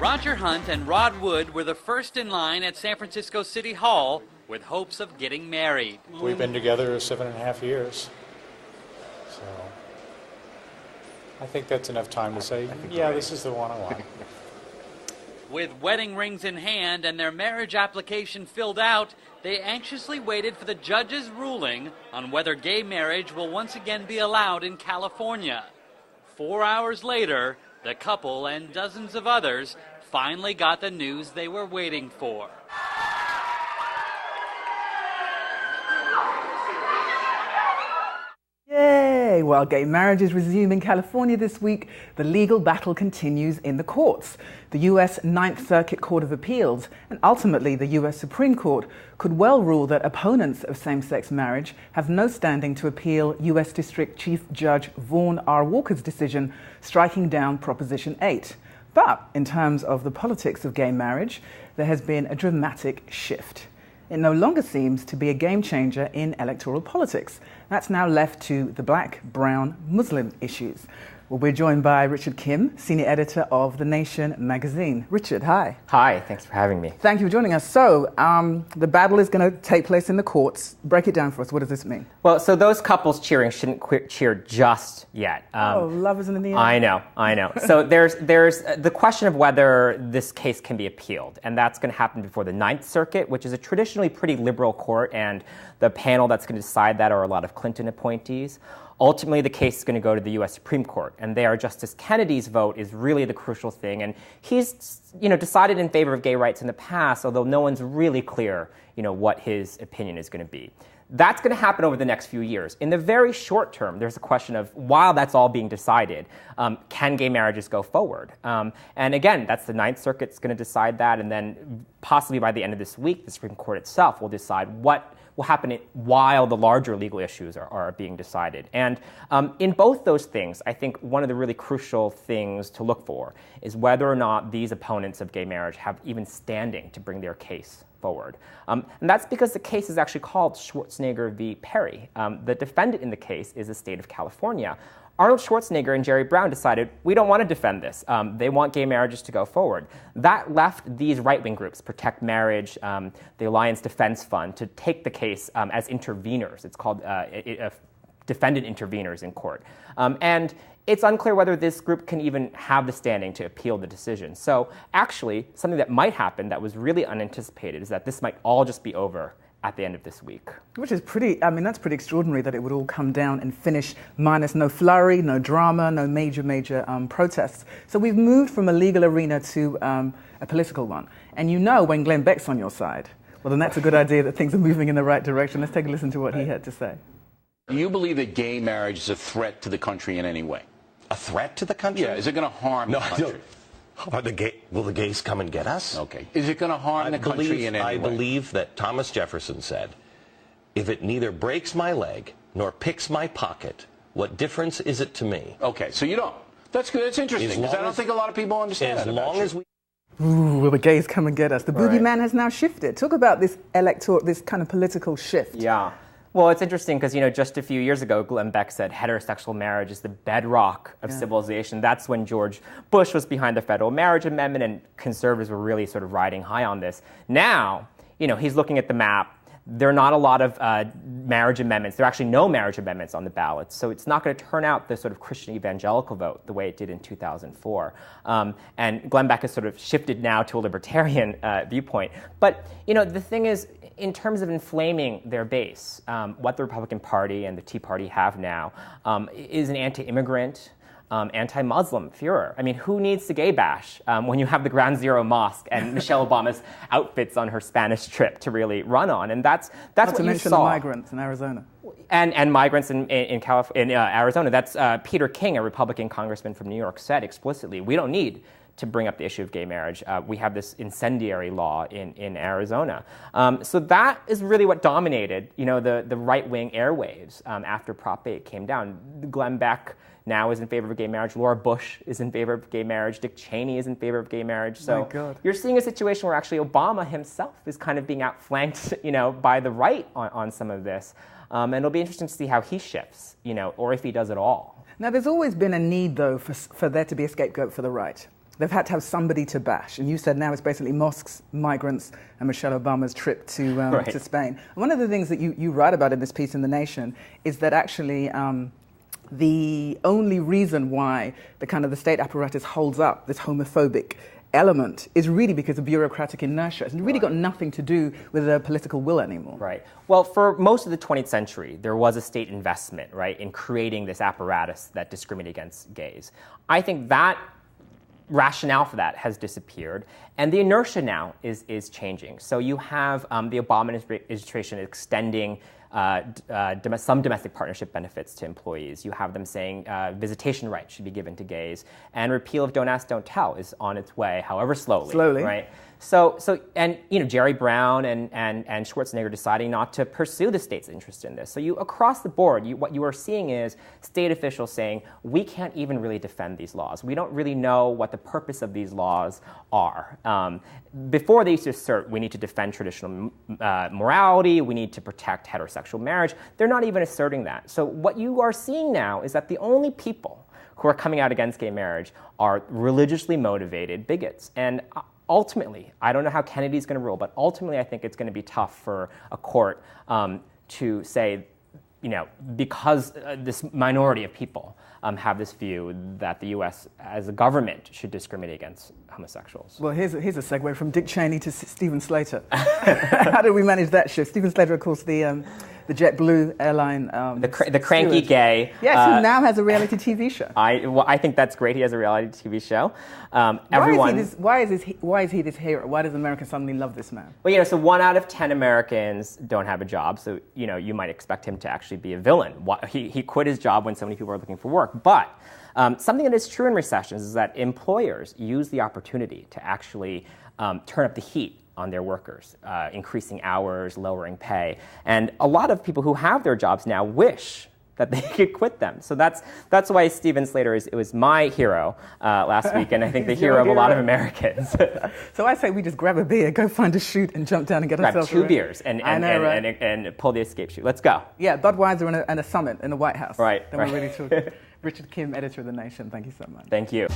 Roger Hunt and Rod Wood were the first in line at San Francisco City Hall with hopes of getting married. We've been together 7.5 years. So I think that's enough time to say, yeah, this is the one I want. With wedding rings in hand and their marriage application filled out, they anxiously waited for the judge's ruling on whether gay marriage will once again be allowed in California. 4 hours later, the couple and dozens of others finally got the news they were waiting for. Yay! While gay marriages resume in California this week, the legal battle continues in the courts. The U.S. Ninth Circuit Court of Appeals and ultimately the U.S. Supreme Court could well rule that opponents of same-sex marriage have no standing to appeal U.S. District Chief Judge Vaughn R. Walker's decision striking down Proposition 8. But in terms of the politics of gay marriage, there has been a dramatic shift. It no longer seems to be a game changer in electoral politics. That's now left to the black, brown, Muslim issues. Well, we're joined by Richard Kim, senior editor of The Nation magazine. Richard, hi. Hi, thanks for having me. Thank you for joining us. So, the battle is going to take place in the courts. Break it down for us. What does this mean? Well, so those couples cheering shouldn't cheer just yet. Love isn't in the air. I know. So there's the question of whether this case can be appealed, and that's going to happen before the Ninth Circuit, which is a traditionally pretty liberal court, and the panel that's going to decide that are a lot of Clinton appointees. Ultimately, the case is going to go to the U.S. Supreme Court, and there, Justice Kennedy's vote is really the crucial thing. And he's, decided in favor of gay rights in the past, although no one's really clear, what his opinion is going to be. That's going to happen over the next few years. In the very short term, there's a question of, while that's all being decided, can gay marriages go forward? And again, that's the Ninth Circuit's going to decide that, and then possibly by the end of this week, the Supreme Court itself will decide what will happen while the larger legal issues are being decided. And in both those things, I think one of the really crucial things to look for is whether or not these opponents of gay marriage have even standing to bring their case forward. And that's because the case is actually called Schwarzenegger v. Perry. The defendant in the case is the state of California. Arnold Schwarzenegger and Jerry Brown decided, we don't want to defend this. They want gay marriages to go forward. That left these right-wing groups, Protect Marriage, the Alliance Defense Fund, to take the case as interveners. It's called defendant interveners in court. And it's unclear whether this group can even have the standing to appeal the decision. So actually, something that might happen that was really unanticipated is that this might all just be over at the end of this week. Which is that's pretty extraordinary that it would all come down and finish minus no flurry, no drama, no major protests. So we've moved from a legal arena to a political one. And when Glenn Beck's on your side, well, then that's a good idea that things are moving in the right direction. Let's take a listen to what he had to say. Do you believe that gay marriage is a threat to the country in any way? A threat to the country? Yeah, is it going to harm the country? Will the gays come and get us? Okay. Is it going to harm the country in any way? I believe that Thomas Jefferson said, if it neither breaks my leg nor picks my pocket, what difference is it to me? Okay, so you don't. That's good. That's interesting, because I don't think a lot of people understand that. As long as we... Ooh, will the gays come and get us? The boogeyman has now shifted. Talk about this this kind of political shift. Yeah. Well, it's interesting because, just a few years ago, Glenn Beck said heterosexual marriage is the bedrock of civilization. That's when George Bush was behind the federal marriage amendment, and conservatives were really sort of riding high on this. Now, he's looking at the map. There are not a lot of marriage amendments. There are actually no marriage amendments on the ballot. So it's not going to turn out the sort of Christian evangelical vote the way it did in 2004. And Glenn Beck has sort of shifted now to a libertarian viewpoint. But, the thing is, in terms of inflaming their base, what the Republican Party and the Tea Party have now is an anti-immigrant, anti-Muslim furor. I mean, who needs to gay bash when you have the Ground Zero Mosque and Michelle Obama's outfits on her Spanish trip to really run on? And that's Not what to you mention saw. the migrants in Arizona. And migrants in Arizona. That's Peter King, a Republican congressman from New York, said explicitly, we don't need to bring up the issue of gay marriage. We have this incendiary law in Arizona. So that is really what dominated, the right-wing airwaves after Prop 8 came down. Glenn Beck now is in favor of gay marriage. Laura Bush is in favor of gay marriage. Dick Cheney is in favor of gay marriage. So you're seeing a situation where actually Obama himself is kind of being outflanked, by the right on some of this. And it'll be interesting to see how he shifts, or if he does at all. Now, there's always been a need, though, for there to be a scapegoat for the right. they've had to have somebody to bash. And you said now it's basically mosques, migrants, and Michelle Obama's trip to Spain. One of the things that you write about in this piece in The Nation is that actually the only reason why the state apparatus holds up this homophobic element is really because of bureaucratic inertia. It's really got nothing to do with the political will anymore. Right. Well, for most of the 20th century, there was a state investment, right, in creating this apparatus that discriminated against gays. I think that rationale for that has disappeared, and the inertia now is changing. So you have the Obama administration extending some domestic partnership benefits to employees. You have them saying visitation rights should be given to gays, and repeal of Don't Ask, Don't Tell is on its way, however slowly. Right. So and Jerry Brown and Schwarzenegger deciding not to pursue the state's interest in this. So across the board, what you are seeing is state officials saying we can't even really defend these laws. We don't really know what the purpose of these laws are. Before they used to assert we need to defend traditional morality, we need to protect heterosexual marriage. They're not even asserting that. So what you are seeing now is that the only people who are coming out against gay marriage are religiously motivated bigots. And ultimately, I don't know how Kennedy's going to rule, but ultimately I think it's going to be tough for a court to say, because this minority of people have this view that the U.S. as a government should discriminate against homosexuals. Well, here's a segue from Dick Cheney to Stephen Slater. How did we manage that shift? Stephen Slater, of course, the JetBlue airline. The cranky steward. gay. Yes, who now has a reality TV show. I think that's great. He has a reality TV show. Why is he this hero? Why does America suddenly love this man? Well, so 1 out of 10 Americans don't have a job. So, you might expect him to actually be a villain. He quit his job when so many people are looking for work. But something that is true in recessions is that employers use the opportunity to actually turn up the heat on their workers, increasing hours, lowering pay. And a lot of people who have their jobs now wish that they could quit them. So that's why Stephen Slater was my hero last week, and I think the hero of a lot of Americans. So I say we just grab a beer, go find a chute, and jump down and get ourselves two beers and pull the escape chute. Let's go. Yeah, Budweiser and a summit in the White House. Right. Then we're ready to. Richard Kim, editor of The Nation, thank you so much. Thank you.